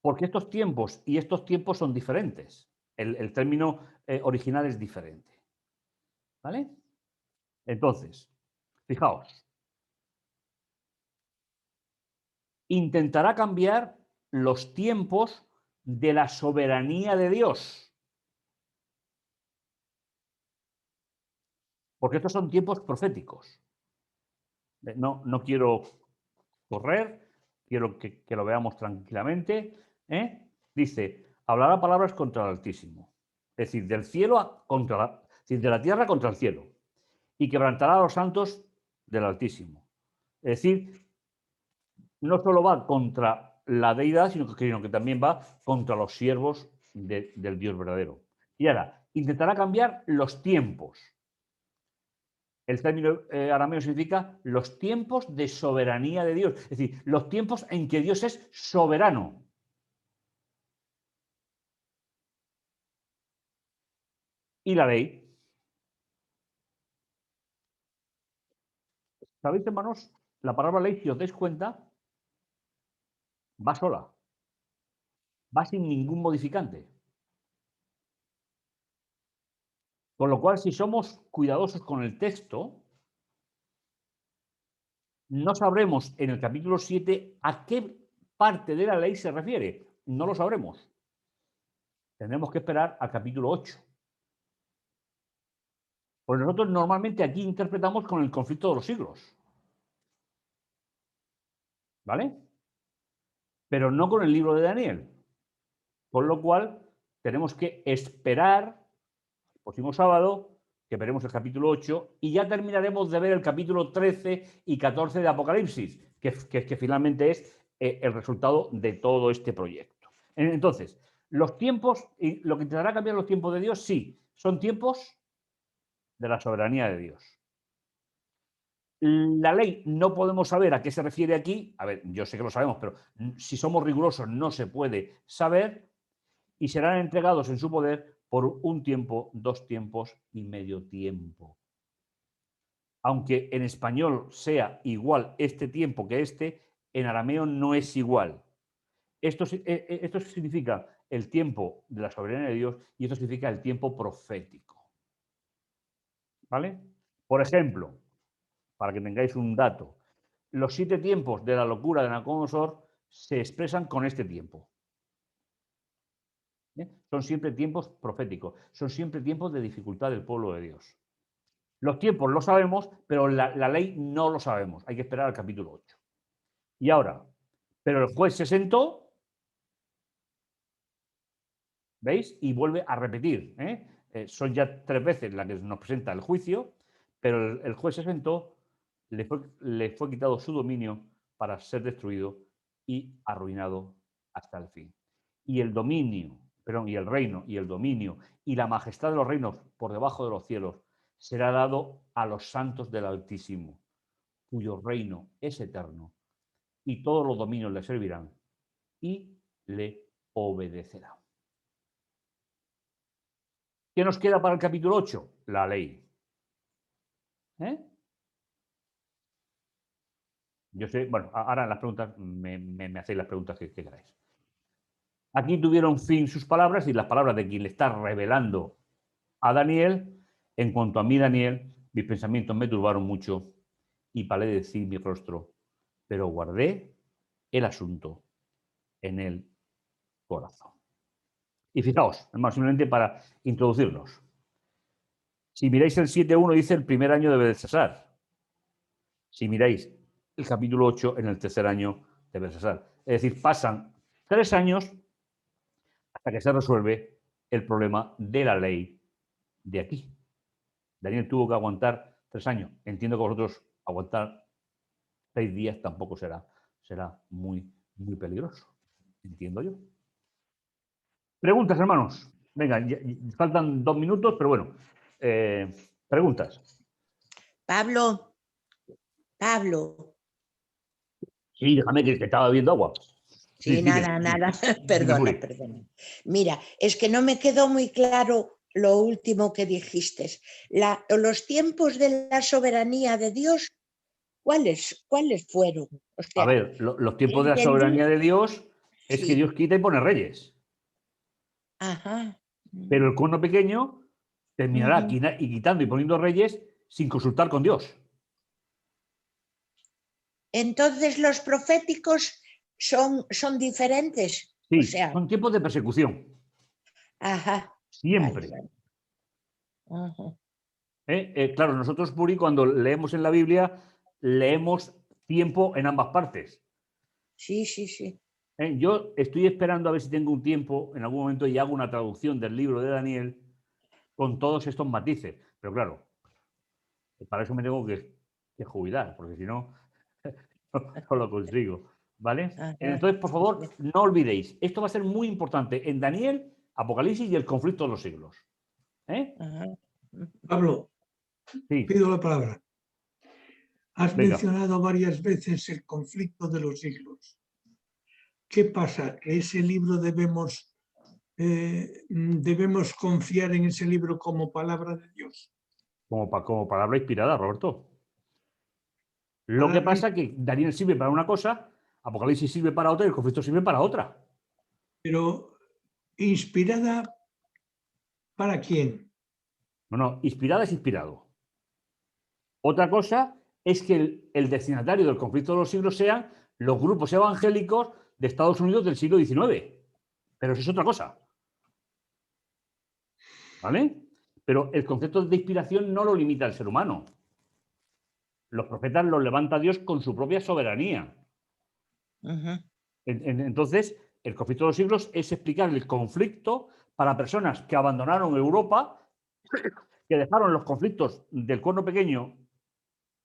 Porque estos tiempos y estos tiempos son diferentes. El término original es diferente. ¿Vale? Entonces, fijaos. Intentará cambiar los tiempos de la soberanía de Dios. Porque estos son tiempos proféticos. No quiero correr, quiero que lo veamos tranquilamente. Dice, hablará palabras contra el Altísimo. Es decir, del cielo contra es decir, de la tierra contra el cielo. Y quebrantará a los santos del Altísimo. Es decir, no solo va contra la deidad, sino que también va contra los siervos del Dios verdadero. Y ahora, intentará cambiar los tiempos. El término arameo significa los tiempos de soberanía de Dios, es decir, los tiempos en que Dios es soberano. Y la ley. ¿Sabéis, hermanos? La palabra ley, si os dais cuenta, va sola. Va sin ningún modificante. Con lo cual, si somos cuidadosos con el texto, no sabremos en el capítulo 7 a qué parte de la ley se refiere. no lo sabremos. Tendremos que esperar al capítulo 8. Pues nosotros normalmente aquí interpretamos con el conflicto de los siglos. ¿Vale? Pero no con el libro de Daniel. Con lo cual, tenemos que esperar el próximo sábado, que veremos el capítulo 8, y ya terminaremos de ver el capítulo 13 y 14 de Apocalipsis, que finalmente es el resultado de todo este proyecto. Entonces, los tiempos, y lo que intentará cambiar los tiempos de Dios, sí, son tiempos de la soberanía de Dios. La ley no podemos saber a qué se refiere aquí. A ver, yo sé que lo sabemos, pero si somos rigurosos no se puede saber. Y serán entregados en su poder por un tiempo, 2 tiempos y medio tiempo. Aunque en español sea igual este tiempo que este, en arameo no es igual. Esto significa el tiempo de la soberanía de Dios y esto significa el tiempo profético. ¿Vale? Por ejemplo, para que tengáis un dato, los 7 tiempos de la locura de Nabucodonosor se expresan con este tiempo. Son siempre tiempos proféticos, son siempre tiempos de dificultad del pueblo de Dios. Los tiempos lo sabemos, pero la ley no lo sabemos. Hay que esperar al capítulo 8. Y ahora, pero el juez se sentó, ¿veis? Y vuelve a repetir. Son ya 3 veces las que nos presenta el juicio, pero el juez se sentó, le fue quitado su dominio para ser destruido y arruinado hasta el fin. Y el dominio, y el reino, y el dominio, y la majestad de los reinos por debajo de los cielos, será dado a los santos del Altísimo, cuyo reino es eterno, y todos los dominios le servirán y le obedecerán. ¿Qué nos queda para el capítulo 8? La ley. Yo sé, bueno, ahora en las preguntas me hacéis las preguntas que queráis. Aquí tuvieron fin sus palabras y las palabras de quien le está revelando a Daniel. En cuanto a mí, Daniel, mis pensamientos me turbaron mucho y palidecí mi rostro, pero guardé el asunto en el corazón. Y fijaos, hermanos, simplemente para introducirnos. Si miráis el 7.1 dice el primer año de Belsasar. Si miráis el capítulo 8 en el tercer año de Belsasar. Es decir, pasan 3 años hasta que se resuelve el problema de la ley de aquí. Daniel tuvo que aguantar 3 años. Entiendo que vosotros aguantar 6 días tampoco será muy, muy peligroso. Entiendo yo. Preguntas, hermanos. Venga, faltan 2 minutos, pero bueno. Preguntas. Pablo. Sí, déjame que estaba bebiendo agua. Sí, nada. Perdona. Mira, es que no me quedó muy claro lo último que dijiste. Los tiempos de la soberanía de Dios, ¿cuáles fueron? O sea, a ver, los tiempos de la soberanía de Dios es que Dios quita y pone reyes. Ajá. Pero el cuerno pequeño terminará quitando y poniendo reyes sin consultar con Dios. Entonces los proféticos son diferentes. Sí, o sea, son tiempos de persecución. Ajá. Siempre. Vale. Ajá. Claro, nosotros, Puri, cuando leemos en la Biblia, leemos tiempo en ambas partes. Sí. Yo estoy esperando a ver si tengo un tiempo en algún momento y hago una traducción del libro de Daniel con todos estos matices. Pero claro, para eso me tengo que jubilar, porque si no, no lo consigo. ¿Vale? Ajá. Entonces, por favor, no olvidéis, esto va a ser muy importante en Daniel, Apocalipsis y el conflicto de los siglos. Ajá. Pablo, sí. Pido la palabra. Has Venga. mencionado varias veces el conflicto de los siglos. ¿Qué pasa? ¿Que ese libro debemos confiar en ese libro como palabra de Dios? Como palabra inspirada, Roberto. Lo que pasa es que Daniel sirve para una cosa, Apocalipsis sirve para otra y el conflicto sirve para otra. Pero, ¿inspirada para quién? No, inspirada es inspirado. Otra cosa es que el destinatario del conflicto de los siglos sean los grupos evangélicos de Estados Unidos del siglo XIX. Pero eso es otra cosa. ¿Vale? Pero el concepto de inspiración no lo limita el ser humano. Los profetas los levanta Dios con su propia soberanía. Entonces, el conflicto de los siglos es explicar el conflicto para personas que abandonaron Europa, que dejaron los conflictos del Cuerno Pequeño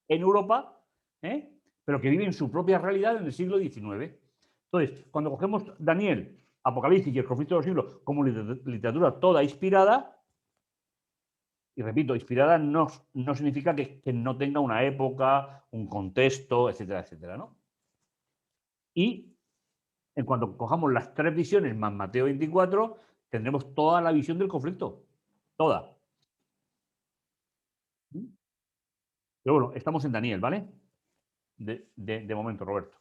en Europa, pero que viven su propia realidad en el siglo XIX. Entonces, cuando cogemos Daniel, Apocalipsis y el conflicto de los siglos como literatura toda inspirada, y repito, inspirada no significa que no tenga una época, un contexto, etcétera, etcétera, ¿no? Y en cuanto cojamos las 3 visiones más Mateo 24, tendremos toda la visión del conflicto. Toda. Pero bueno, estamos en Daniel, ¿vale? De momento, Roberto.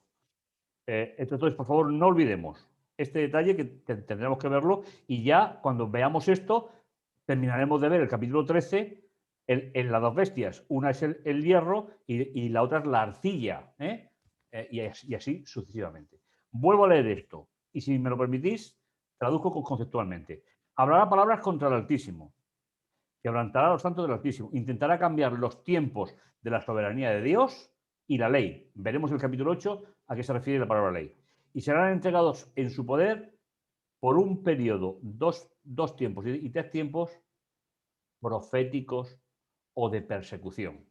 Entonces, por favor, no olvidemos este detalle que tendremos que verlo y ya cuando veamos esto, terminaremos de ver el capítulo 13 en las 2 bestias. Una es el hierro y la otra es la arcilla, y así sucesivamente. Vuelvo a leer esto y si me lo permitís, traduzco conceptualmente. Hablará palabras contra el Altísimo, quebrantará a los santos del Altísimo, intentará cambiar los tiempos de la soberanía de Dios y la ley. Veremos el capítulo 8 a qué se refiere la palabra ley. Y serán entregados en su poder por un periodo, dos tiempos y 3 tiempos proféticos o de persecución.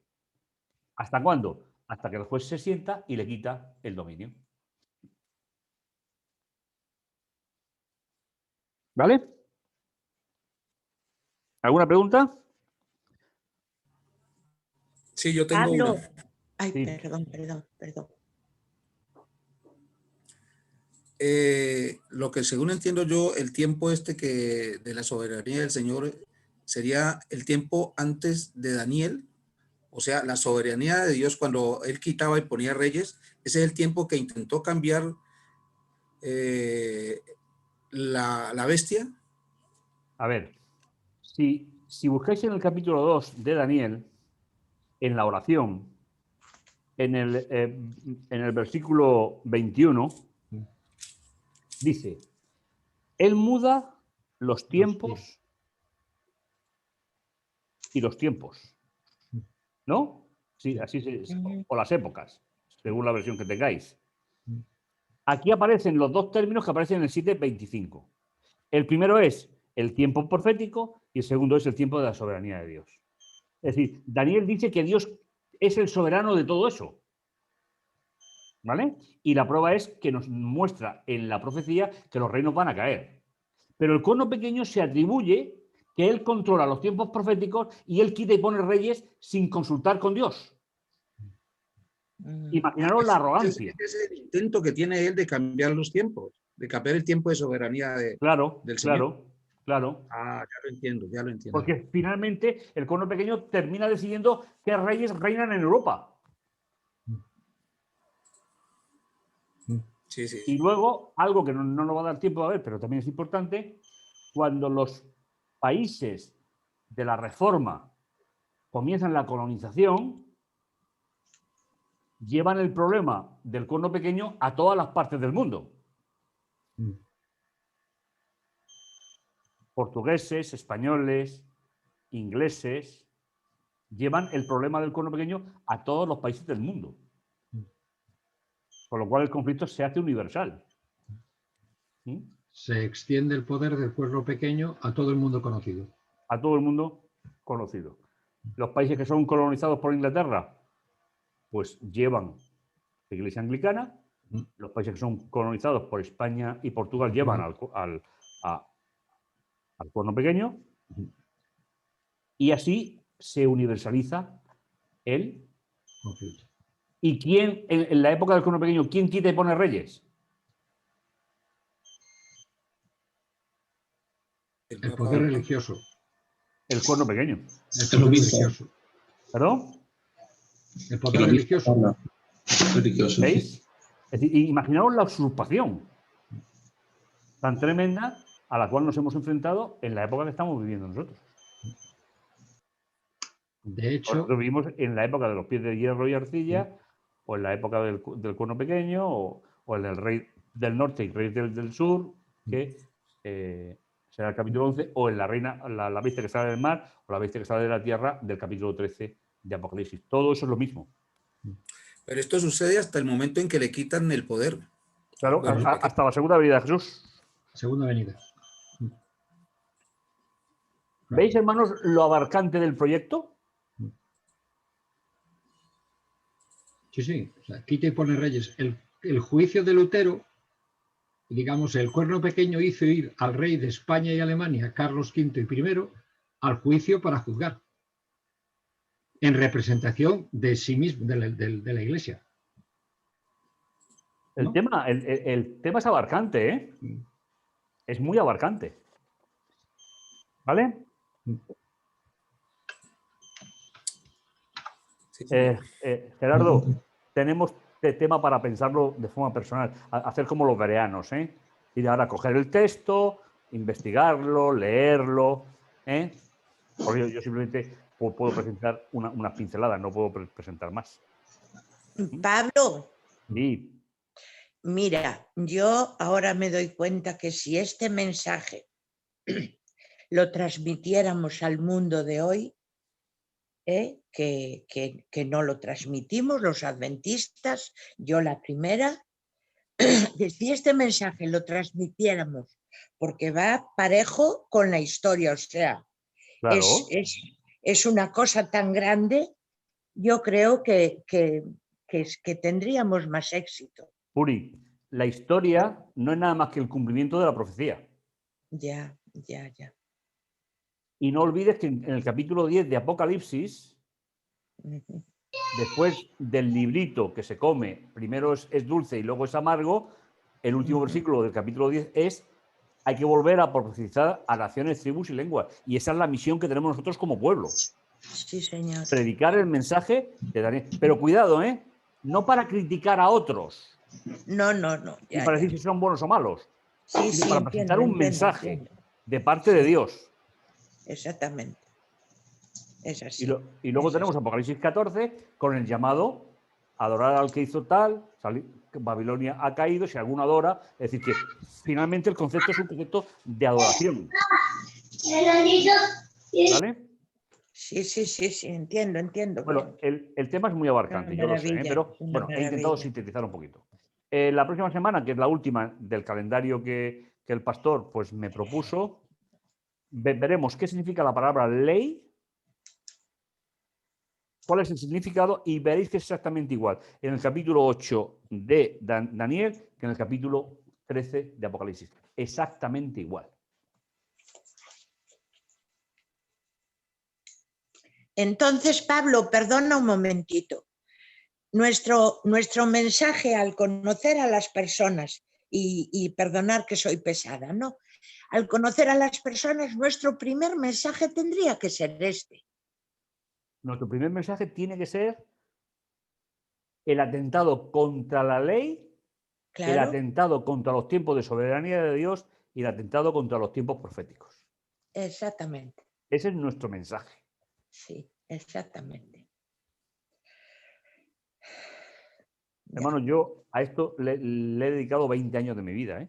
¿Hasta cuándo? Hasta que el juez se sienta y le quita el dominio. ¿Vale? ¿Alguna pregunta? Sí, yo tengo Pablo. una. Ay, Sí. perdón. Lo que según entiendo yo, el tiempo que de la soberanía del Señor sería el tiempo antes de Daniel, o sea, la soberanía de Dios cuando Él quitaba y ponía reyes, ese es el tiempo que intentó cambiar la bestia. A ver, si buscáis en el capítulo 2 de Daniel, en la oración, en el versículo 21, dice, Él muda los tiempos y los tiempos. ¿No? Sí, así o las épocas, según la versión que tengáis. Aquí aparecen los 2 términos que aparecen en el 7:25. El primero es el tiempo profético y el segundo es el tiempo de la soberanía de Dios. Es decir, Daniel dice que Dios es el soberano de todo eso. ¿Vale? Y la prueba es que nos muestra en la profecía que los reinos van a caer. Pero el Cuerno Pequeño se atribuye que él controla los tiempos proféticos y él quita y pone reyes sin consultar con Dios. Imaginaros la arrogancia. Ese es el intento que tiene él de cambiar los tiempos, de cambiar el tiempo de soberanía del Señor. Claro. Ah, ya lo entiendo. Porque finalmente el Cuerno Pequeño termina decidiendo qué reyes reinan en Europa. Sí. Y luego, algo que no nos va a dar tiempo a ver, pero también es importante, cuando los países de la Reforma comienzan la colonización, llevan el problema del Cuerno Pequeño a todas las partes del mundo. Portugueses, españoles, ingleses, llevan el problema del Cuerno Pequeño a todos los países del mundo. Con lo cual el conflicto se hace universal. ¿Sí? Se extiende el poder del Cuerno Pequeño a todo el mundo conocido. A todo el mundo conocido. Los países que son colonizados por Inglaterra, pues llevan la Iglesia anglicana. Los países que son colonizados por España y Portugal llevan al Cuerno Pequeño. Y así se universaliza el conflicto. ¿Y quién, en la época del Cuerno Pequeño, quién quita y pone reyes? El poder religioso. El Cuerno Pequeño. El poder religioso. ¿Perdón? El poder religioso. ¿Veis? Es decir, imaginaos la usurpación tan tremenda a la cual nos hemos enfrentado en la época que estamos viviendo nosotros. De hecho, nosotros vivimos en la época de los pies de hierro y arcilla, o en la época del Cuerno Pequeño, o el del rey del norte y rey del sur, que será el capítulo 11, o en la reina, la bestia que sale del mar, o la bestia que sale de la tierra, del capítulo 13 de Apocalipsis. Todo eso es lo mismo. Pero esto sucede hasta el momento en que le quitan el poder. Claro, Bueno, hasta la segunda venida de Jesús. Segunda venida. ¿Veis, hermanos, lo abarcante del proyecto? Sí, sí. O sea, quita y pone reyes. El juicio de Lutero, digamos, el cuerno pequeño hizo ir al rey de España y Alemania, Carlos V y I, al juicio para juzgar, en representación de sí mismo, de la Iglesia. El tema es abarcante, ¿eh? Es muy abarcante. ¿Vale? sí. Gerardo, tenemos tema para pensarlo de forma personal, hacer como los bereanos, ¿eh? Ir ahora a coger el texto, investigarlo, leerlo, ¿eh? Porque yo simplemente puedo presentar una pincelada, no puedo presentar más. Pablo, Sí. mira, yo ahora me doy cuenta que si este mensaje lo transmitiéramos al mundo de hoy, que no lo transmitimos los adventistas, yo la primera, que si este mensaje lo transmitiéramos, porque va parejo con la historia, o sea, Claro. es una cosa tan grande, yo creo que tendríamos más éxito. Puri, la historia no es nada más que el cumplimiento de la profecía. Ya. Y no olvides que en el capítulo 10 de Apocalipsis, después del librito que se come, primero es dulce y luego es amargo, el último versículo del capítulo 10 es: hay que volver a profetizar a naciones, tribus y lenguas. Y esa es la misión que tenemos nosotros como pueblo. Sí, señor. Predicar el mensaje de Daniel. Pero cuidado, no para criticar a otros. No. Y para decir si son buenos o malos. Sí, Sino para presentar un mensaje entiendo. de parte de Dios. Exactamente. Es así. Y luego tenemos Apocalipsis 14 con el llamado a adorar al que hizo tal, Babilonia ha caído, si alguno adora, es decir, que finalmente el concepto es un concepto de adoración. ¿Vale? Sí, entiendo. Bueno, el tema es muy abarcante, yo lo sé, pero bueno, he intentado sintetizar un poquito. La próxima semana, que es la última del calendario que el pastor pues, me propuso, veremos qué significa la palabra ley, cuál es el significado, y veréis que es exactamente igual en el capítulo 8 de Daniel que en el capítulo 13 de Apocalipsis. Exactamente igual. Entonces, Pablo, perdona un momentito. Nuestro mensaje al conocer a las personas, y perdonar que soy pesada, ¿no? Al conocer a las personas, nuestro primer mensaje tendría que ser este. Nuestro primer mensaje tiene que ser el atentado contra la ley, claro. El atentado contra los tiempos de soberanía de Dios y el atentado contra los tiempos proféticos. Exactamente. Ese es nuestro mensaje. Sí, exactamente. Hermano, yo a esto le he dedicado 20 años de mi vida.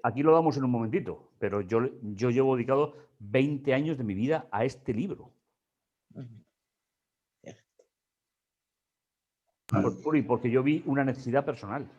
Aquí lo damos en un momentito, pero yo llevo dedicado 20 años de mi vida a este libro. Porque yo vi una necesidad personal.